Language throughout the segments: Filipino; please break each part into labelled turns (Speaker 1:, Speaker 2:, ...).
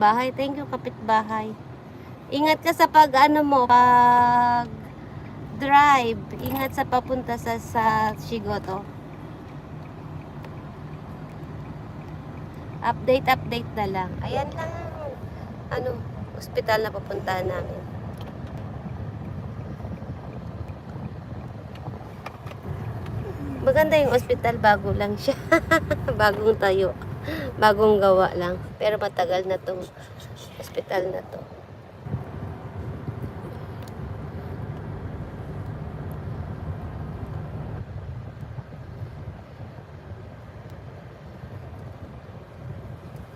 Speaker 1: Bahay, thank you kapitbahay. Ingat ka sa pag ano mo, pag drive. Ingat sa papunta sa Shigoto. Update na lang. Ayan lang ano, ospital na papuntahan namin. Maganda yung ospital, bago lang siya. Bagong tayo. Bagong gawa lang. Pero matagal na tong ospital na to.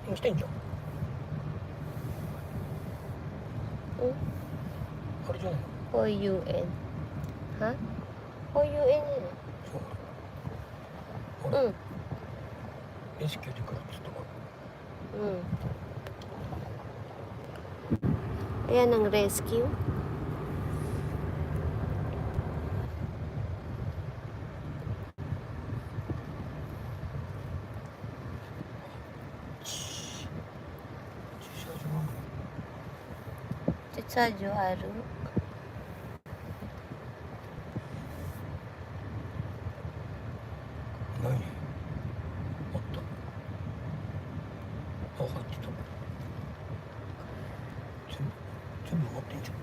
Speaker 2: Yung stage, oh. Original.
Speaker 1: OUN. Ha? OUN yun.
Speaker 2: そう。SQ で来るっつっても。
Speaker 1: Ayan ang rescue. Chitsajo aru.
Speaker 2: 何？あった。あ、入ってた。全部持ってんじゃん。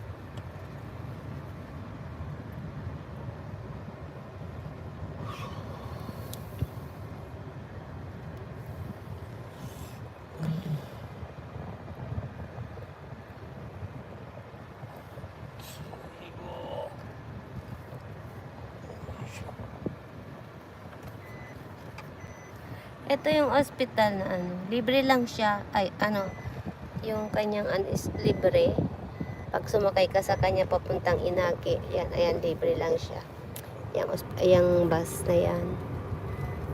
Speaker 1: Ito yung ospital na ano, libre lang siya. Ay, ano, yung kanyang is libre. Pag sumakay ka sa kanya papuntang Inaki, yan, ayan, libre lang siya. Yung bus na yan.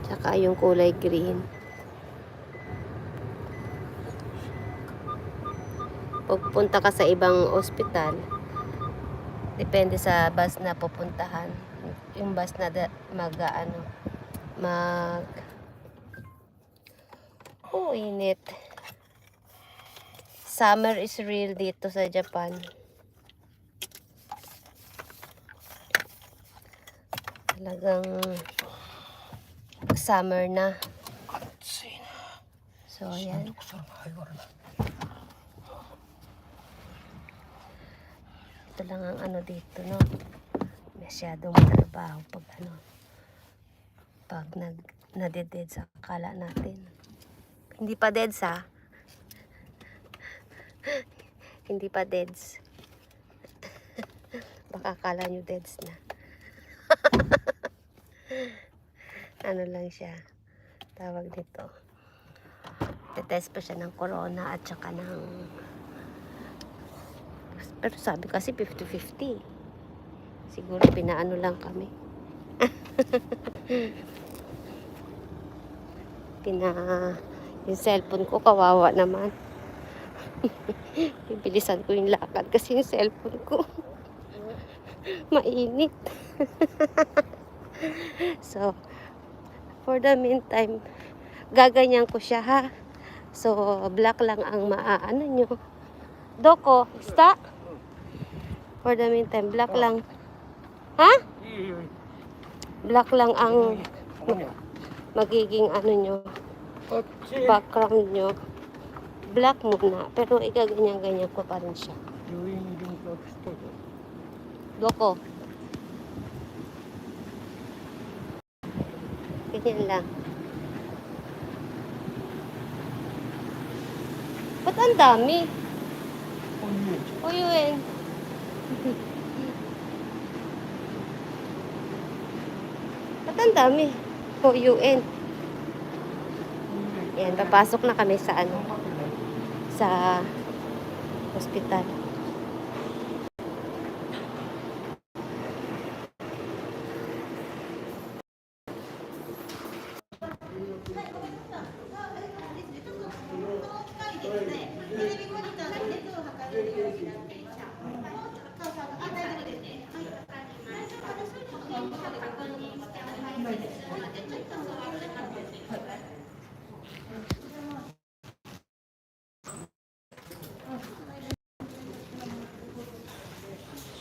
Speaker 1: Tsaka yung kulay green. Pagpunta ka sa ibang ospital, depende sa bus na pupuntahan. Yung bus na oh, init. Summer is real dito sa Japan. Talagang summer na. So, ayan. Ito lang ang ano dito, no? Masyadong matrabaho pag ano. Pag nadeded sa akala natin. Hindi pa deads, ha? Hindi pa deads. Baka akala nyo deads na. Ano lang siya. Tawag dito. Tetest pa siya ng corona at saka ng... Pero sabi kasi 50-50. Siguro pinaano lang kami. Yung cellphone ko, kawawa naman. Bibilisan ko yung lakad kasi yung cellphone ko mainit. So, for the meantime, gaganyan ko siya, ha. So, black lang ang maaano nyo. Doko, sta? For the meantime, black lang. Ha? Black lang ang magiging ano nyo, background nyo. Black muna, pero igaganyan-ganyan ko pa rin siya. Doko. Ganyan lang. Ba't ang dami? Uyuin. Ba't ang dami? Uyuin. Yan, papasok na kami sa ano, sa hospital.